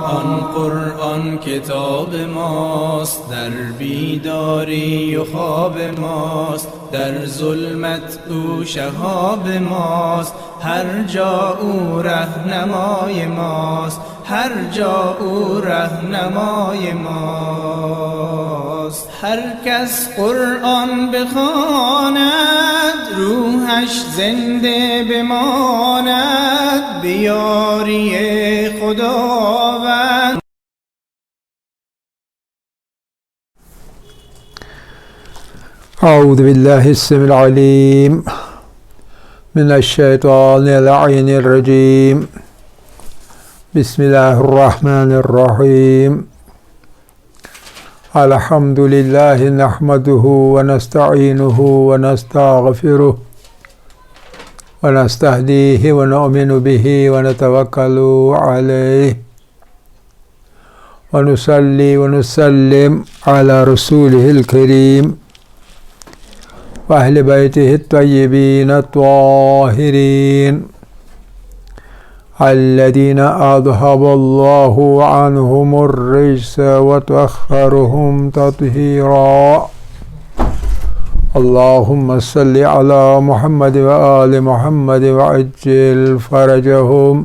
آن قرآن کتاب ماست، در بیداری و خواب ماست، در ظلمت او شهاب ماست، هر جا او رهنمای ماست، هر جا او رهنمای ماست. هر کس قرآن بخواند روحش زنده بماند، بیاری خداوند. اعوذ باللہ السمیع العلیم من الشیطان اللعین الرجیم. بسم اللہ الرحمن الرحیم. الحمد للہ نحمده ونستعینه ونستغفره ونستهدیه ونؤمن به ونتوکل علیه ونصلی ونسلم علی رسوله الکریم وأهل بيته الطيبين الطاهرين الذين أذهب الله عنهم الرجس وطهرهم تطهيرا. اللهم صل على محمد وآل محمد وعجل فرجهم.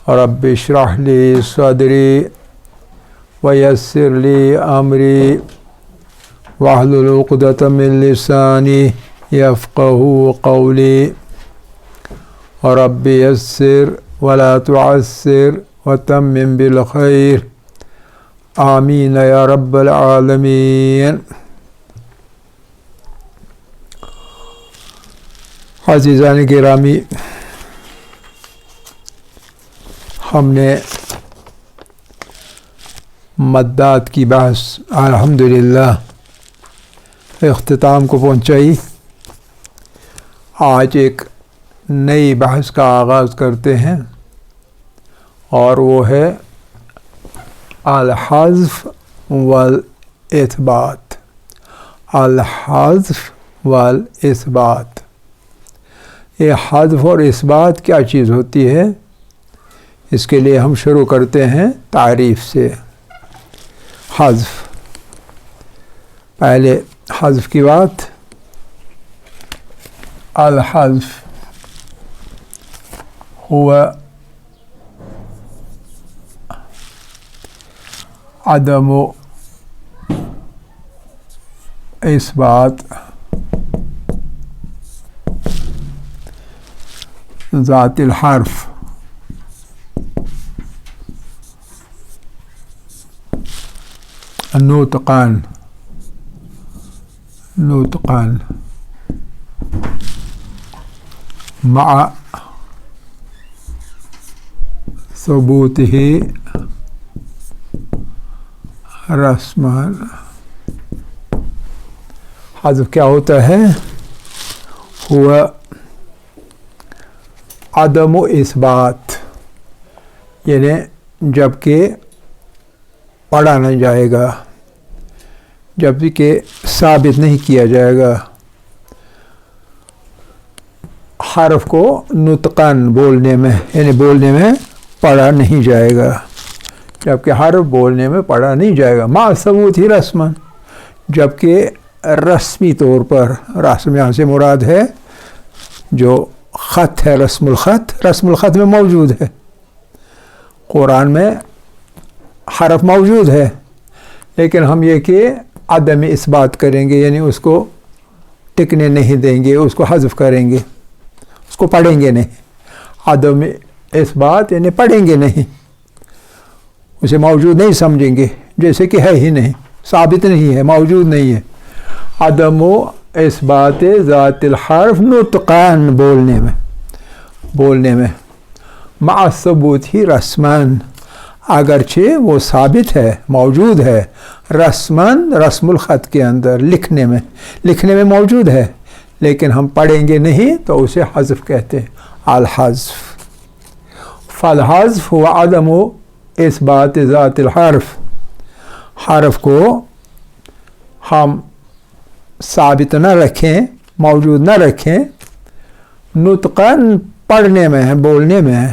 رب اشرح لي صدري ويسر لي أمري واحلل عقدة من لساني يفقهوا قولي. رب يسر ولا تعسر وتمم بالخير. آمين يا رب العالمين. عزیزان گرامی، ہم نے مدات کی بحث الحمدللہ اختتام کو پہنچائی. آج ایک نئی بحث کا آغاز کرتے ہیں اور وہ ہے الحذف والاثبات. الحذف والاثبات، یہ حذف اور اثبات کیا چیز ہوتی ہے؟ اس کے لیے ہم شروع کرتے ہیں تعریف سے. حذف، پہلے حذف کی بات. الحذف هو عدم اثبات ذات الحرف نطقان مع ثبوته رسمان. حذف کیا ہوتا ہے؟ ہوا عدم اثبات، یعنی جب کہ پڑھا نہ جائے گا، جب کہ ثابت نہیں کیا جائے گا. حرف کو نطقاً بولنے میں، یعنی بولنے میں پڑھا نہیں جائے گا، جبکہ حرف بولنے میں پڑھا نہیں جائے گا. مع ثبوت ہی رسمن، جبکہ رسمی طور پر، رسم یہاں سے مراد ہے جو خط ہے، رسم الخط. رسم الخط میں موجود ہے، قرآن میں حرف موجود ہے، لیکن ہم یہ کہ عدم اثبات کریں گے، یعنی اس کو ٹکنے نہیں دیں گے، اس کو حذف کریں گے، اس کو پڑھیں گے نہیں. عدم اثبات یعنی پڑھیں گے نہیں، اسے موجود نہیں سمجھیں گے، جیسے کہ ہے ہی نہیں، ثابت نہیں ہے، موجود نہیں ہے. عدم اثبات ذات الحرف نطقان، بولنے میں مع ثبوت ہی رسمان، اگرچہ وہ ثابت ہے، موجود ہے. رسمان، رسم الخط کے اندر، لکھنے میں موجود ہے، لیکن ہم پڑھیں گے نہیں تو اسے حذف کہتے ہیں. الحذف. فالحذف هو عدم اثبات ذات الحرف، حرف کو ہم ثابت نہ رکھیں، موجود نہ رکھیں، نطقاً پڑھنے میں ہے، بولنے میں ہے،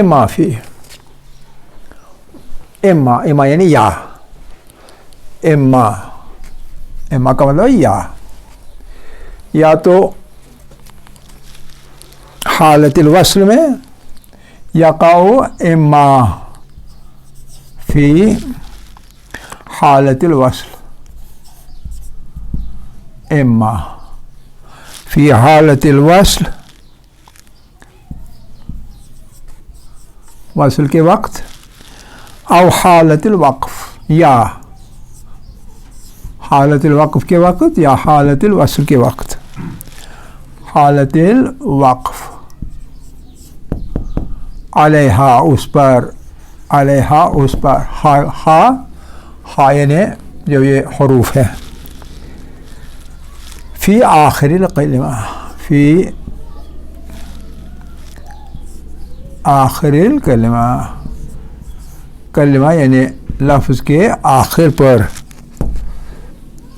اما فی، اما یعنی یا، اما کا مطلب یا تو حالت الوصل میں یقع اما فی حالت الوصل، اما فی حالت الوصل، وصل کے وقت، او حالت الوقف، یا حالت الوقف کے وقت یا حالت الوصل کے وقت، حالت الوقف، علیہا اس پر، علیہا اس پر، ہا یعنی جو یہ حروف ہے، فی آخر الکلمہ، فی آخر الکلمہ، کلمہ یعنی لفظ کے آخر پر،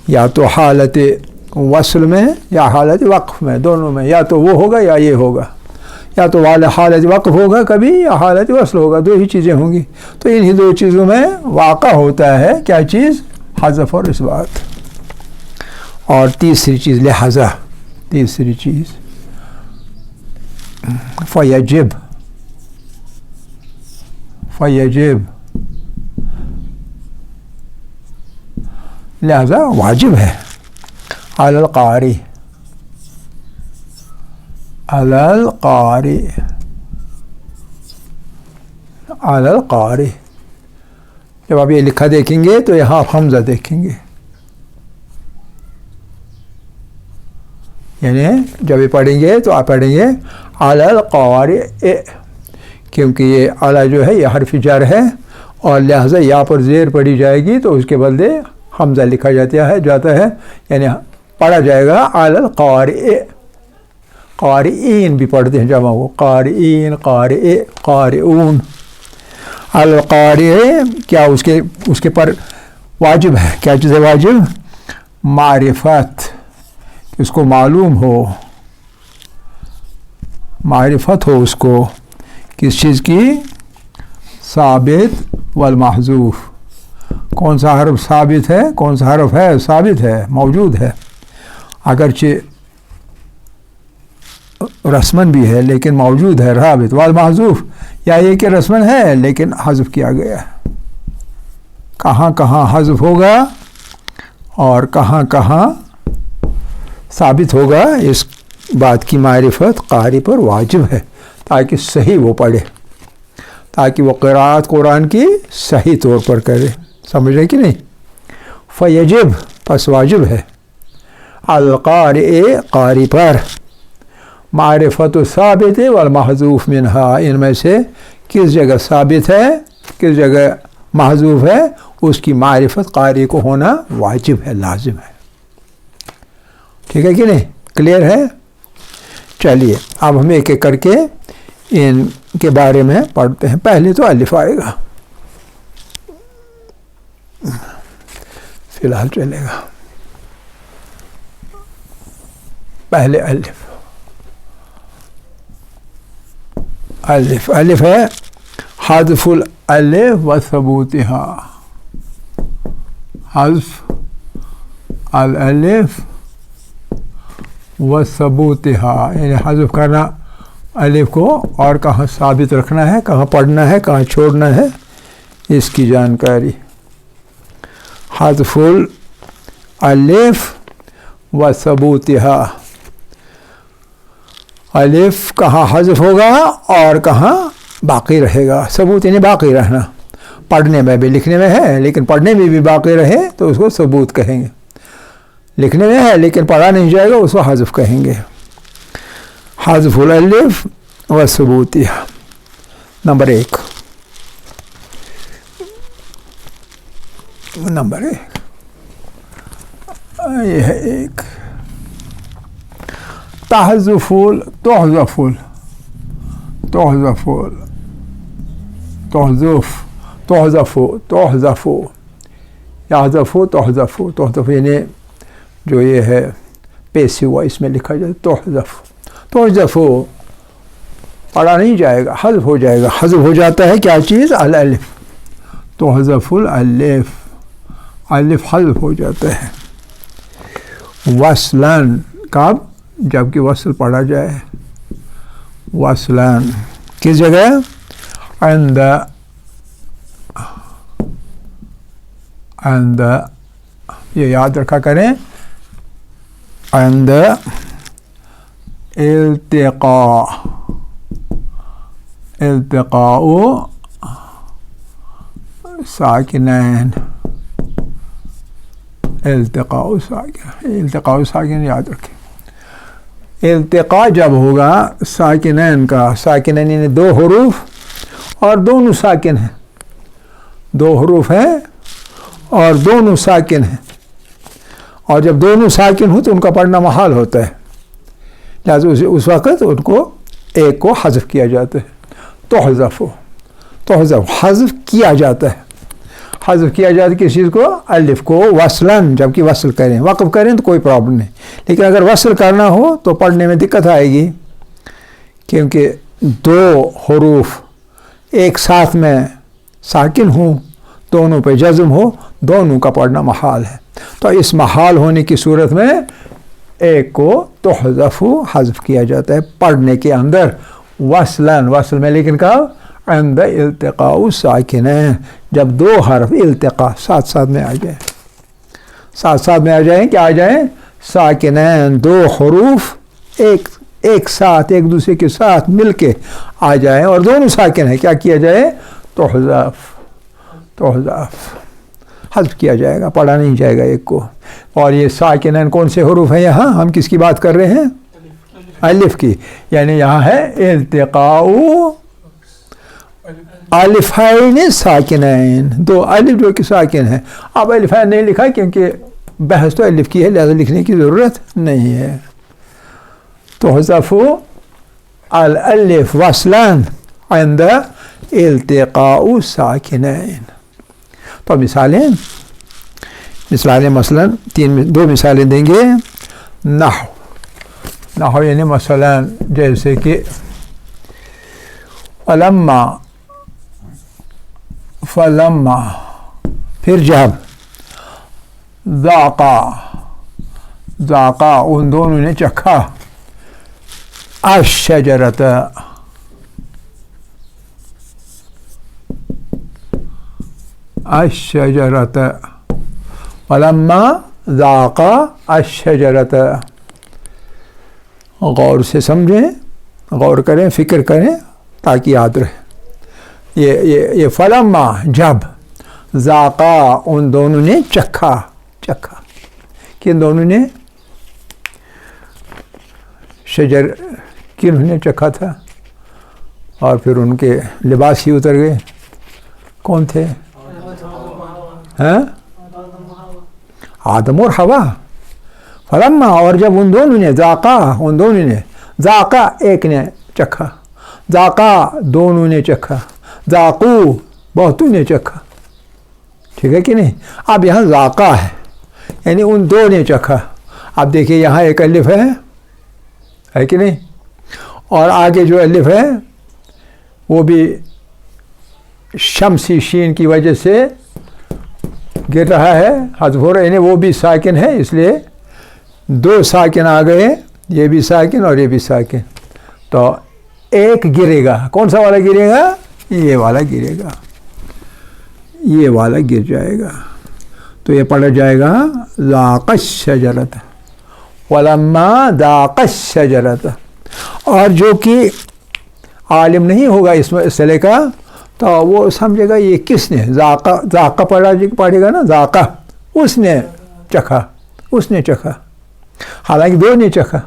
یا تو حالت وصل میں یا حالت وقف میں، دونوں میں، یا تو وہ ہوگا یا یہ ہوگا، یا تو حالت وقف ہوگا کبھی یا حالت وصل ہوگا، دو ہی چیزیں ہوں گی۔ تو انہی دو چیزوں میں واقع ہوتا ہے کیا چیز؟ حذف اور اثبات۔ اور تیسری چیز لہذا، تیسری چیز فیجب، فیجب لہذا واجب ہے، علی القاری، علی القاری، علی القاری۔ جب آپ یہ لکھا دیکھیں گے تو یہاں آپ حمزہ دیکھیں گے، یعنی جب یہ پڑھیں گے تو آپ پڑھیں گے علی القاری، کیونکہ یہ علی جو ہے یہ حرف جر ہے، اور لہذا یہاں پر زیر پڑھی جائے گی تو اس کے بدلے حمزہ لکھا جاتا ہے، یعنی پڑھا جائے گا علی القاری۔ قارئین بھی پڑھتے ہیں جمع وہ، قارئین، قارئ، قارئون۔ علی القاری کیا اس کے پر واجب ہے، کیا چیز ہے واجب؟ معرفت، اس کو معلوم ہو، معرفت ہو اس کو، کس چیز کی؟ ثابت والمحذوف، کون سا حرف ثابت ہے، کون سا حرف ہے ثابت ہے، موجود ہے، اگرچہ رسمن بھی ہے لیکن موجود ہے، رابط والمحذوف، یا یہ کہ رسمن ہے لیکن حذف کیا گیا ہے۔ کہاں کہاں حذف ہوگا اور کہاں کہاں ثابت ہوگا، اس بات کی معرفت قاری پر واجب ہے، تاکہ صحیح وہ پڑھے، تاکہ وہ قرأت قرآن کی صحیح طور پر کرے۔ سمجھ رہے کہ نہیں؟ فیجب پس واجب ہے، القارئ قاری پر، معرفت ثابت والمحذوف منہا، ان میں سے کس جگہ ثابت ہے کس جگہ محذوف ہے، اس کی معرفت قاری کو ہونا واجب ہے، لازم ہے۔ ٹھیک ہے کہ نہیں؟ کلیئر ہے؟ چلیے اب ہم ایک ایک کر کے ان کے بارے میں پڑھتے ہیں۔ پہلے تو الف آئے گا، فی الحال چلے گا، پہلے الف، الف، الف ہے حذف الالف و ثبوتها، حذف الالف و ثبوتها، یعنی حذف کرنا الف کو اور کہاں ثابت رکھنا ہے، کہاں پڑھنا ہے، کہاں چھوڑنا ہے، اس کی جانکاری۔ حذف الالف و ثبوتها، الف کہاں حذف ہوگا اور کہاں باقی رہے گا، ثبوت یعنی باقی رہنا، پڑھنے میں بھی لکھنے میں ہے لیکن پڑھنے میں بھی باقی رہے تو اس کو ثبوت کہیں گے، لکھنے میں ہے لیکن پڑھا نہیں جائے گا اس کو حذف کہیں گے۔ حذف الالف و ثبوتها، نمبر ایک، نمبر ایک یہ ہے ایک، تحذف تحذف تحذف تحذف تحذف تحذف یحذف تحذف، تحذف یعنی جو یہ ہے پیسیو وائس میں لکھا جائے، تحذف تحذف پڑھا نہیں جائے گا، حذف ہو جائے گا. حذف ہو جاتا ہے کیا چیز؟ الالف. تو حذف الالف، الف حذف ہو جاتا ہے. وصلاً کب؟ جب کہ وصل پڑھا جائے. وصلاً کس جگہ؟ عند یہ یاد رکھا کریں، عند التقاء ساکنین، التقاء ساکن یاد رکھیں. التقاء جب ہوگا ساکنین کا، ساکنین یعنی دو حروف اور دونوں ساکن ہیں، دو حروف ہیں اور دونوں ساکن ہیں، اور جب دونوں ساکن ہوں تو ان کا پڑھنا محال ہوتا ہے، لہٰذا اس وقت ان کو ایک کو حذف کیا جاتا ہے. تحذف حذف کیا جاتا ہے. حذف کیا جاتا ہے کس چیز کو؟ الف کو. وصلاً جب کہ وصل کریں، وقف کریں تو کوئی پرابلم نہیں، لیکن اگر وصل کرنا ہو تو پڑھنے میں دقت آئے گی، کیونکہ دو حروف ایک ساتھ میں ساکن ہوں، دونوں پہ جزم ہو، دونوں کا پڑھنا محال ہے. تو اس محال ہونے کی صورت میں ایک کو تحذف حذف کیا جاتا ہے پڑھنے کے اندر. وصلاً وصل میں، لیکن کہا عند التقاء ساکنین، جب دو حرف التقاء ساتھ ساتھ میں آ جائیں، ساتھ ساتھ میں آ جائیں، کیا آ جائیں؟ ساکنین، دو حروف ایک ساتھ ایک دوسرے کے ساتھ مل کے آ جائیں اور دونوں ساکن ہیں، کیا کیا جائے؟ تحذف حذف کیا جائے گا، پڑھا نہیں جائے گا ایک کو. اور یہ ساکنین کون سے حروف ہیں؟ یہاں ہم کس کی بات کر رہے ہیں؟ الف کی. یعنی یہاں ہے التقاء الفین ساکنین، دو الف جو کہ ساکن ہیں. اب الفین نہیں لکھا کیونکہ بحث تو الف کی ہے، لہذا لکھنے کی ضرورت نہیں ہے. تحذف الالف وصلاً عند التقاء ساکنین. تو مثالیں مثلاً دو مثالیں دیں گے. نحو یعنی مثلاً جیسے کہ فلما پھر جب ذاقا ان دونوں نے چکھا الشجرت فلما ذاقا الشجرت. غور سے سمجھیں، غور کریں، فکر کریں تاکہ یاد رہے. یہ فلما جب، ذاقا ان دونوں نے چکھا. کن دونوں نے؟ شجر کنہوں نے چکھا تھا اور پھر ان کے لباس ہی اتر گئے. کون تھے؟ آدم اور حوا. فلما اور جب ان دونوں نے، ذاقا ایک نے چکھا، ذاقا دونوں نے چکھا، ذاقو بہتوں نے چکھا. ٹھیک ہے کہ نہیں؟ اب یہاں ذاقا ہے یعنی ان دو نے چکھا. اب دیکھیے یہاں ایک الف ہے کہ نہیں، اور آگے جو الف ہے وہ بھی شمسی شین کی وجہ سے گر رہا ہے، حذف ہو رہا ہے، یعنی وہ بھی ساکن ہے، اس لیے دو ساکن آ گئے، یہ بھی ساکن اور یہ بھی ساکن. تو ایک گرے گا. کون سا والا گرے گا؟ یہ والا گرے گا، یہ والا گر جائے گا. تو یہ پڑھا جائے گا ذاق الشجرۃ ولما ذاق الشجرۃ. اور جو کہ عالم نہیں ہوگا اس مسئلے کا تو وہ سمجھے گا یہ کس نے ذاقہ پڑھے گا نا، ذاقہ اس نے چکھا. حالانکہ دو نے چکھا،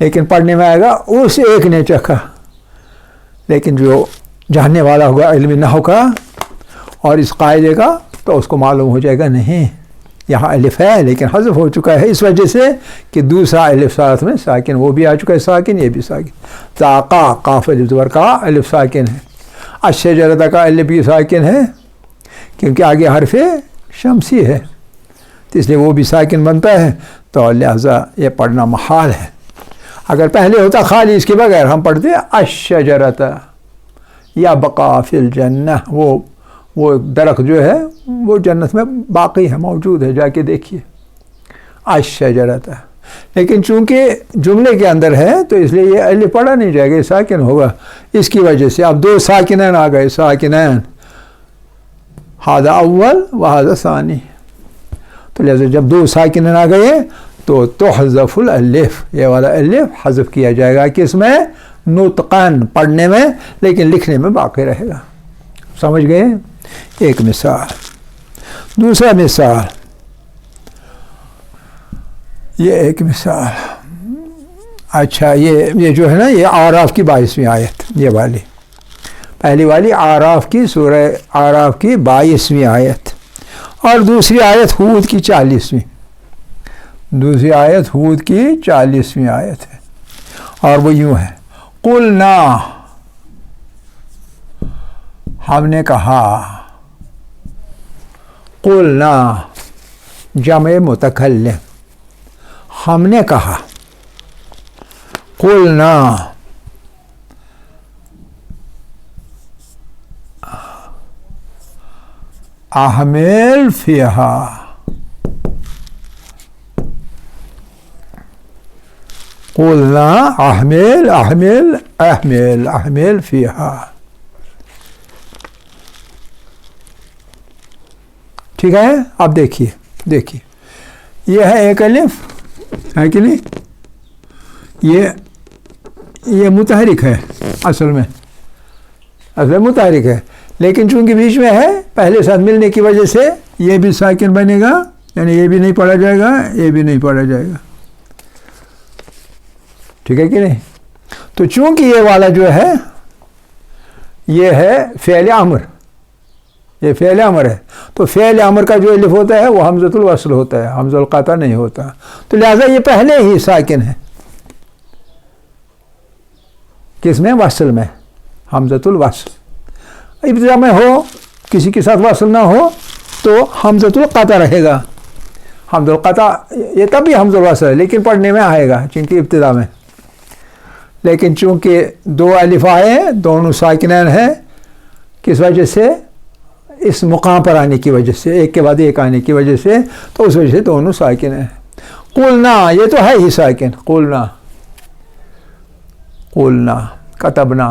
لیکن پڑھنے میں آئے گا اس ایک نے چکھا. لیکن جو جاننے والا ہوگا علم نحو کا اور اس قاعدے کا تو اس کو معلوم ہو جائے گا نہیں یہاں الف ہے لیکن حذف ہو چکا ہے اس وجہ سے کہ دوسرا الف ساتھ میں ساکن وہ بھی آ چکا ہے ساکن، یہ بھی ساکن. ذاقہ قاف الف زبر کا الف ساکن ہے. الشجرۃ کا الف بھی ساکن ہے کیونکہ آگے حرف شمسی ہے تو اس لیے وہ بھی ساکن بنتا ہے، تو لہذا یہ پڑھنا محال ہے. اگر پہلے ہوتا خالی اس کے بغیر ہم پڑھتے الشجرۃ یا بقا فی الجنہ، وہ درخت جو ہے وہ جنت میں باقی ہے، موجود ہے، جا کے دیکھیے الشجرۃ. لیکن چونکہ جملے کے اندر ہے تو اس لیے یہ الف پڑھا نہیں جائے گا، یہ ساکن ہوگا. اس کی وجہ سے اب دو ساکنین آ گئے، ساکنین، ہذا اول و ہذا ثانی. تو لہذا جب دو ساکنین آ گئے تو تحذف الالف، یہ والا الف حذف کیا جائے گا، کس میں؟ نطقاً، پڑھنے میں، لیکن لکھنے میں باقی رہے گا. سمجھ گئے؟ ایک مثال. دوسرا مثال، یہ ایک مثال. اچھا، یہ جو ہے نا، یہ اعراف کی 22ویں آیت، یہ والی پہلی والی اعراف کی، سورہ اعراف کی 22ویں آیت، اور دوسری آیت ہود کی 40ویں. دوسری آیت ہود کی 40ویں آیت ہے، اور وہ یوں ہے، قلنا، ہم نے کہا، قلنا جمع متکلم، ہم نے کہا، قلنا احمل فیہا، قلنا احمل احمل احمل احمل فیہا. ٹھیک ہے؟ اب دیکھیے یہ ہے ایک الف، ہے کہ نہیں؟ یہ متحرک ہے، اصل میں متحرک ہے، لیکن چونکہ بیچ میں ہے، پہلے ساتھ ملنے کی وجہ سے یہ بھی ساکن بنے گا، یعنی یہ بھی نہیں پڑھا جائے گا، یہ بھی نہیں پڑھا جائے گا. ٹھیک ہے کہ نہیں؟ تو چونکہ یہ والا جو ہے یہ ہے فعل امر، یہ فعل امر ہے، تو فعل امر کا جو الف ہوتا ہے وہ حمزۃ الوصل ہوتا ہے، حمزہ القطع نہیں ہوتا. تو لہذا یہ پہلے ہی ساکن ہے، کس میں؟ وصل میں، حمزۃ الوصل. ابتدا میں ہو، کسی کے ساتھ وصل نہ ہو تو حمزۃ القطع رہے گا. حمزہ القطع یہ تب بھی حمزہ الوصل ہے، لیکن پڑھنے میں آئے گا چونکہ ابتدا میں. لیکن چونکہ دو الف آئے ہیں، دونوں ساکنین ہیں، کس وجہ سے؟ اس مقام پر آنے کی وجہ سے، ایک کے بعد ایک آنے کی وجہ سے، تو اس وجہ سے دونوں ساکن ہیں. قلنا یہ تو ہے ہی ساکن، قلنا قلنا کتبنا،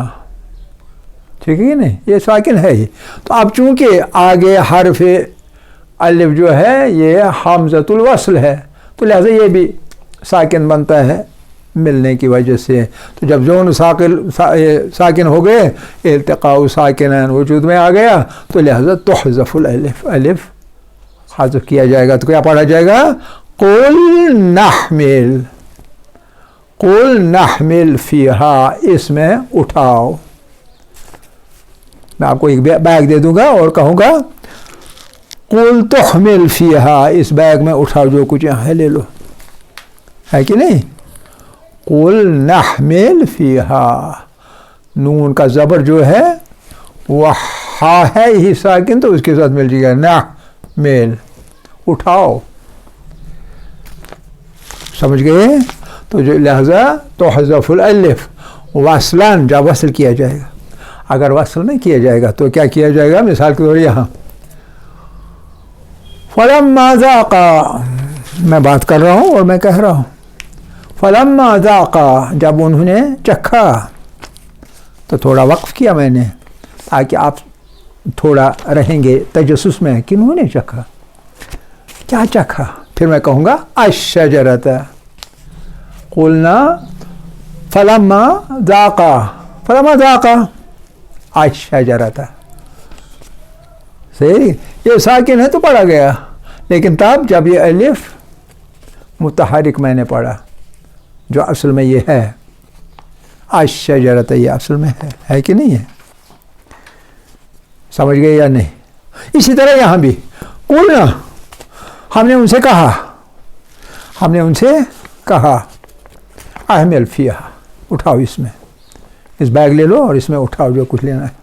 ٹھیک ہے نہیں؟ یہ ساکن ہے ہی. تو اب چونکہ آگے حرف الف جو ہے یہ حمزۃ الوصل ہے، تو لہذا یہ بھی ساکن بنتا ہے ملنے کی وجہ سے. تو جب دونوں ساکن ہو گئے، التقاء ساکنین وجود میں آ گیا، تو لہذا تحذف الالف، الف حذف کیا جائے گا. تو کیا پڑھا جائے گا؟ قل نحمل، قل نحمل فیہا، اس میں اٹھاؤ. میں آپ کو ایک بیگ دے دوں گا اور کہوں گا قل تحمل فیہا، اس بیگ میں اٹھاؤ جو کچھ ہے لے لو، ہے کہ نہیں؟ قل نحمل فیہا، نون کا زبر جو ہے وہ ہا ہے ہی ساکن، تو اس کے ساتھ مل جائے گا نحمل، اٹھاؤ. سمجھ گئے؟ تو جو لہذا تحذف الالف وصلاً، جب وصل کیا جائے گا. اگر وصل نہیں کیا جائے گا تو کیا کیا جائے گا؟ مثال کے طور یہاں فلما ذاقا، میں بات کر رہا ہوں اور میں کہہ رہا ہوں، فلما ذاقا، جب انہوں نے چکھا، تو تھوڑا وقف کیا میں نے تاکہ آپ تھوڑا رہیں گے تجسس میں، کنہوں نے چکھا، کیا چکھا. پھر میں کہوں گا الشجرۃ، قلنا فلما ذاقا، فلما ذاقا الشجرۃ. صحیح، یہ ساکن ہے تو پڑھا گیا، لیکن تب جب یہ الف متحرک میں نے پڑھا، جو اصل میں یہ ہے الشجرۃ، یہ اصل میں ہے کہ نہیں ہے؟ سمجھ گئے یا نہیں؟ اسی طرح یہاں بھی قلنا، ہم نے ان سے کہا، ہم نے ان سے کہا احمل فیہا، اٹھاؤ اس میں، اس بیگ لے لو اور اس میں اٹھاؤ جو کچھ لینا ہے.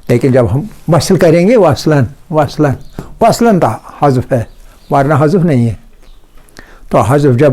لیکن جب ہم وصل کریں گے، وصلاً وصلاً وصلاً تو حذف ہے، ورنہ حذف نہیں ہے. تو حذف جب